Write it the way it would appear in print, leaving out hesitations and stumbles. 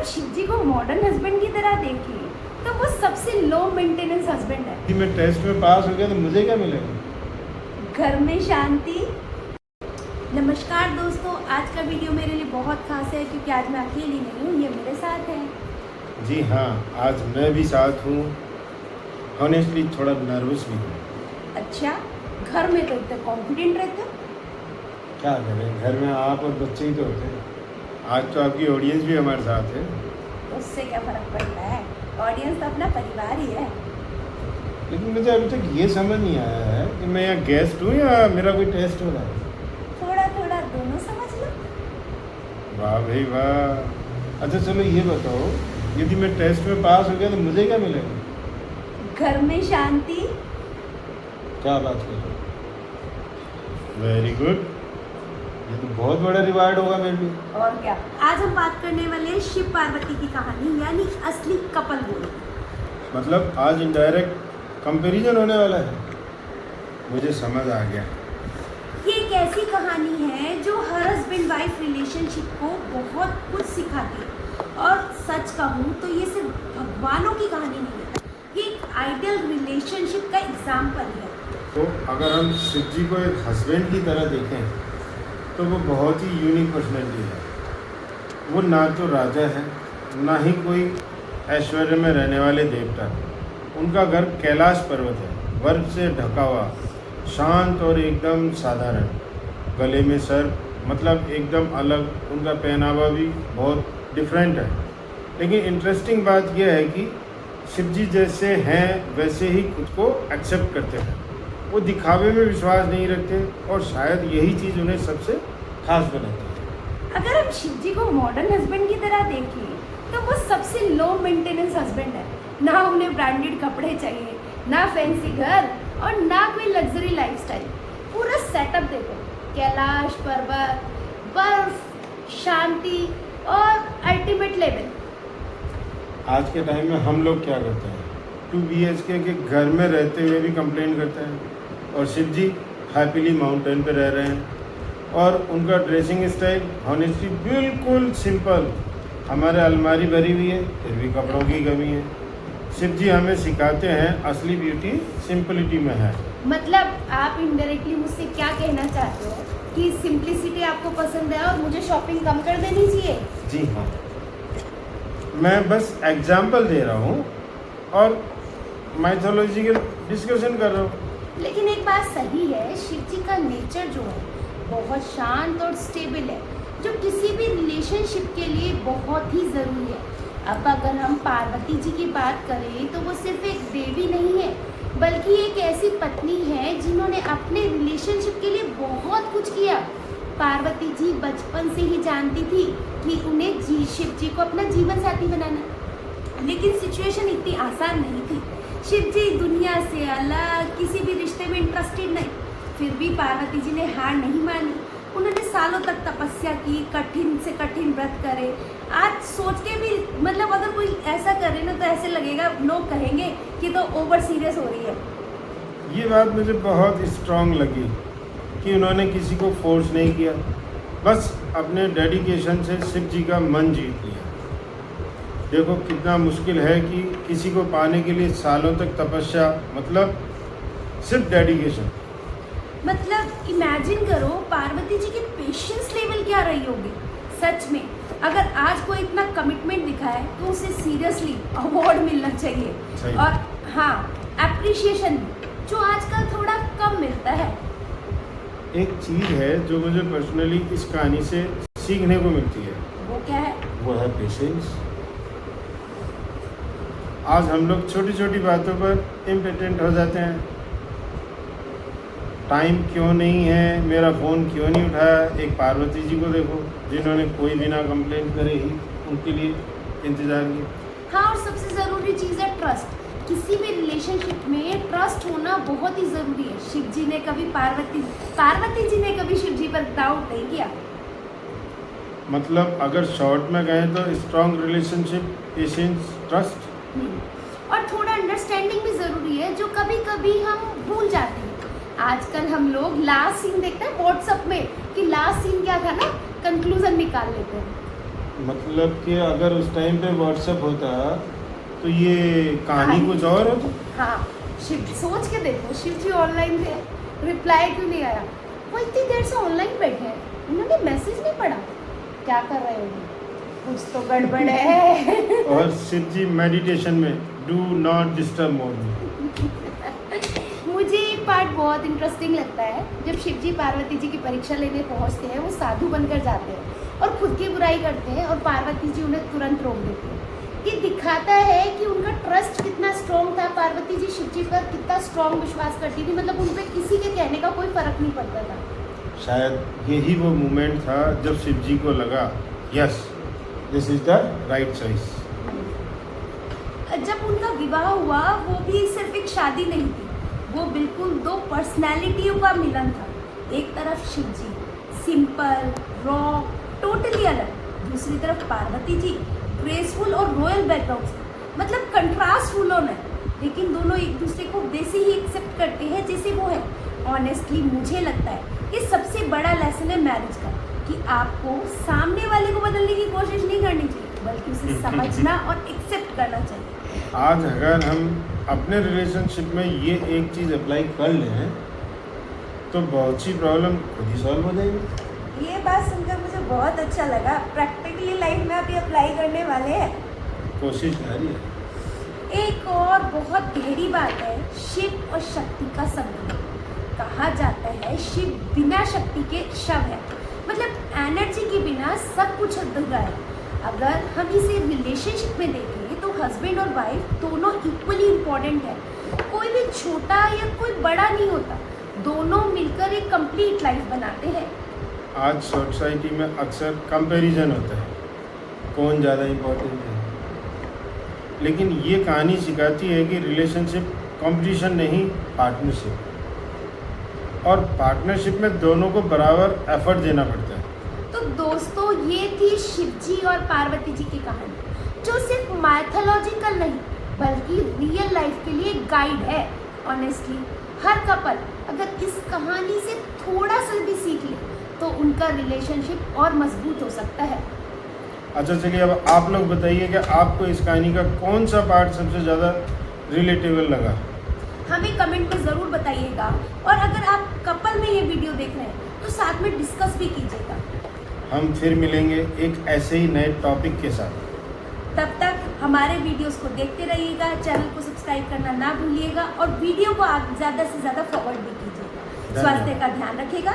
शिव जी को modern husband की तरह देखें तो वो सबसे लो मेंटेनेंस हस्बैंड है। कि मैं टेस्ट में पास हो गया तो मुझे क्या मिलेगा? घर में शांति। नमस्कार दोस्तों, आज का वीडियो मेरे लिए बहुत खास है क्योंकि आज मैं अकेली नहीं हूँ, ये मेरे साथ है। जी हाँ, आज मैं भी साथ हूँ। ऑनेस्टली थोड़ा नर्वस भी हूँ। अच्छा, घर में तो इतने कॉन्फिडेंट रहते हो। क्या करें, घर में आप और बच्चे ही तो होते हैं। आज तो आपकी ऑडियंस भी हमारे साथ है। तो उससे क्या फर्क पड़ता है, ऑडियंस तो अपना परिवार ही है। लेकिन मुझे अभी तक ये समझ नहीं आया है कि मैं यहाँ गेस्ट हूँ या मेरा कोई टेस्ट हो रहा है। थोड़ा थोड़ा दोनों समझ लो। वाह भाई वाह। अच्छा चलो ये बताओ, यदि मैं टेस्ट में पास हो गया तो मुझे क्या मिलेगा? घर में शांति। क्या बात कर रहे हो? वेरी गुड, ये तो बहुत बड़ा रिवार्ड होगा मेरे लिए। और क्या, आज हम बात करने वाले हैं शिव पार्वती की कहानी, यानी असली कपल बोलो। मतलब आज इनडायरेक्ट कंपैरिजन होने वाला है। मुझे समझ आ गया। ये एक ऐसी कहानी है जो हर हस्बैंड वाइफ रिलेशनशिप को बहुत कुछ सिखाती है। और सच कहूँ तो ये सिर्फ भगवानों की कहानी नहीं है, ये एक आइडियल रिलेशनशिप का एग्जाम्पल है। तो अगर हम शिव जी को एक हस्बैंड की तरह देखें तो वो बहुत ही यूनिक पर्सनैलिटी है। वो ना तो राजा है, ना ही कोई ऐश्वर्य में रहने वाले देवता। उनका घर कैलाश पर्वत है, बर्फ से ढका हुआ, शांत और एकदम साधारण। गले में सर्प, मतलब एकदम अलग। उनका पहनावा भी बहुत डिफरेंट है। लेकिन इंटरेस्टिंग बात यह है कि शिव जी जैसे हैं वैसे ही खुद को एक्सेप्ट करते हैं। वो दिखावे में विश्वास नहीं रखते और शायद यही चीज़ उन्हें सबसे खास बनाती है। अगर हम शिव जी को मॉडर्न हस्बैंड की तरह देखें तो वो सबसे लो मेंटेनेंस हस्बैंड है। ना उन्हें ब्रांडेड कपड़े चाहिए, ना फैंसी घर और ना कोई लग्जरी लाइफस्टाइल। पूरा सेटअप देखो, कैलाश पर्वत, बर्फ, शांति और अल्टीमेट लेवल। आज के टाइम में हम लोग क्या करते हैं, 2 BHK के घर में रहते हुए भी कंप्लेन करते हैं, और शिव जी हैप्पीली माउंटेन पे रह रहे हैं। और उनका ड्रेसिंग स्टाइल ऑनेस्टली बिल्कुल सिंपल। हमारे अलमारी भरी हुई है फिर भी कपड़ों की कमी है। शिव जी हमें सिखाते हैं असली ब्यूटी सिंपलिटी में है। मतलब आप इनडायरेक्टली मुझसे क्या कहना चाहते हो कि सिंपलिसिटी आपको पसंद है और मुझे शॉपिंग कम कर देनी चाहिए? जी हाँ, मैं बस एग्जाम्पल दे रहा हूँ और माइथोलॉजिकल डिस्कशन कर रहा हूँ। लेकिन एक बात सही है, शिव जी का नेचर जो है बहुत शांत और स्टेबल है, जो किसी भी रिलेशनशिप के लिए बहुत ही ज़रूरी है। अब अगर हम पार्वती जी की बात करें तो वो सिर्फ एक देवी नहीं है, बल्कि एक ऐसी पत्नी है जिन्होंने अपने रिलेशनशिप के लिए बहुत कुछ किया। पार्वती जी बचपन से ही जानती थी कि उन्हें शिव जी को अपना जीवन साथी बनाना, लेकिन सिचुएशन इतनी आसान नहीं थी। शिव जी दुनिया से अलग, किसी भी रिश्ते में इंटरेस्टेड नहीं। फिर भी पार्वती जी ने हार नहीं मानी। उन्होंने सालों तक तपस्या की, कठिन से कठिन व्रत करे। आज सोच के भी मतलब अगर कोई ऐसा करे ना तो ऐसे लगेगा, लोग कहेंगे कि तो ओवर सीरियस हो रही है। ये बात मुझे बहुत स्ट्रांग लगी कि उन्होंने किसी को फोर्स नहीं किया, बस अपने डेडिकेशन से शिव जी का मन जीत लिया। देखो कितना मुश्किल है कि किसी को पाने के लिए सालों तक तपस्या, मतलब सिर्फ डेडिकेशन। मतलब इमेजिन करो पार्वती जी की पेशेंस लेवल क्या रही होगी। सच में अगर आज कोई इतना कमिटमेंट दिखाए तो उसे सीरियसली अवार्ड मिलना चाहिए। और हाँ, एप्रिशिएशन जो आजकल थोड़ा कम मिलता है। एक चीज़ है जो मुझे पर्सनली इस कहानी से सीखने को मिलती है। वो क्या है? वो है पेशेंस। आज हम लोग छोटी छोटी बातों पर इम्पोर्टेंट हो जाते हैं। टाइम क्यों नहीं है, मेरा फ़ोन क्यों नहीं उठाया। एक पार्वती जी को देखो जिन्होंने कोई बिना कंप्लेंट करे ही उनके लिए इंतज़ार किया। हाँ, और सबसे ज़रूरी चीज़ है ट्रस्ट। किसी भी रिलेशनशिप में ट्रस्ट होना बहुत ही ज़रूरी है। शिव जी ने कभी पार्वती जी ने कभी शिव जी पर डाउट नहीं किया। मतलब अगर शॉर्ट में कहें तो स्ट्रॉन्ग रिलेशनशिप, पेशेंस, ट्रस्ट और थोड़ा अंडरस्टैंडिंग भी ज़रूरी है, जो कभी कभी हम भूल जाते हैं। आजकल हम लोग लास्ट सीन देखते हैं व्हाट्सएप में कि लास्ट सीन क्या था ना, कंक्लूजन निकाल लेते हैं। मतलब कि अगर उस टाइम पे व्हाट्सएप होता तो ये कहानी कुछ और होती। हाँ, शिव सोच के देखो, शिव जी ऑनलाइन थे, रिप्लाई क्यों नहीं आया? वो इतनी देर से ऑनलाइन बैठे हैं, उन्होंने मैसेज नहीं पढ़ा, क्या कर रहे होंगे? कुछ तो गड़बड़ है। और शिव जी मेडिटेशन में डू नॉट डिस्टर्ब मोड में। मुझे एक पार्ट बहुत इंटरेस्टिंग लगता है, जब शिव जी पार्वती जी की परीक्षा लेने पहुंचते हैं, वो साधु बनकर जाते हैं और खुद की बुराई करते हैं और पार्वती जी उन्हें तुरंत रोक देते हैं। ये दिखाता है कि उनका ट्रस्ट कितना स्ट्रॉन्ग था, पार्वती जी शिव जी पर कितना स्ट्रॉन्ग विश्वास करती थी, मतलब उन पर किसी के कहने का कोई फर्क नहीं पड़ता था। शायद यही वो मोमेंट था जब शिव जी को लगा yes this is the right choice. जब उनका विवाह हुआ, वो भी सिर्फ एक शादी नहीं थी, वो बिल्कुल दो पर्सनैलिटियों का मिलन था। एक तरफ शिव जी सिंपल, रॉ, टोटली अलग, दूसरी तरफ पार्वती जी ग्रेसफुल और रॉयल बैकग्राउंड से, मतलब कंट्रास्ट फुल ऑन है, लेकिन दोनों एक दूसरे को वैसे ही एक्सेप्ट करते हैं जैसे वो है। ऑनेस्टली मुझे लगता है ये सबसे बड़ा लेसन है मैरिज का, कि आपको सामने वाले को बदलने की कोशिश नहीं करनी चाहिए, बल्कि उसे समझना और एक्सेप्ट करना चाहिए। आज अगर हम अपने रिलेशनशिप में ये एक चीज़ अप्लाई कर लें तो बहुत सी प्रॉब्लम खुद ही सॉल्व हो जाएगी। ये बात सुनकर मुझे बहुत अच्छा लगा, प्रैक्टिकली लाइफ में अभी अप्लाई करने वाले हैं। कोशिश जारी है। एक और बहुत गहरी बात है शिव और शक्ति का संबंध। कहा जाता है शिव बिना शक्ति के शव है, मतलब एनर्जी के बिना सब कुछ अधूरा है। अगर हम इसे रिलेशनशिप में देखें तो हस्बैंड और वाइफ दोनों इक्वली इम्पोर्टेंट है, कोई भी छोटा या कोई बड़ा नहीं होता, दोनों मिलकर एक कंप्लीट लाइफ बनाते हैं। आज सोसाइटी में अक्सर कंपैरिजन होता है, कौन ज़्यादा इम्पोर्टेंट है, लेकिन ये कहानी सिखाती है कि रिलेशनशिप कंपटीशन नहीं, पार्टनरशिप, और पार्टनरशिप में दोनों को बराबर एफर्ट देना पड़ता है। तो दोस्तों, ये थी शिव जी और पार्वती जी की कहानी, जो सिर्फ माइथोलॉजिकल नहीं बल्कि रियल लाइफ के लिए गाइड है। ऑनेस्टली हर कपल अगर इस कहानी से थोड़ा सा भी सीख ले तो उनका रिलेशनशिप और मजबूत हो सकता है। अच्छा चलिए, अब आप लोग बताइए कि आपको इस कहानी का कौन सा पार्ट सबसे ज़्यादा रिलेटेबल लगा। हमें कमेंट में ज़रूर बताइएगा, और अगर आप कपल में ये वीडियो देख रहे हैं तो साथ में डिस्कस भी कीजिएगा। हम फिर मिलेंगे एक ऐसे ही नए टॉपिक के साथ। तब तक हमारे वीडियोस को देखते रहिएगा, चैनल को सब्सक्राइब करना ना भूलिएगा और वीडियो को आप ज़्यादा से ज़्यादा फॉरवर्ड भी कीजिएगा। स्वास्थ्य का ध्यान रखिएगा।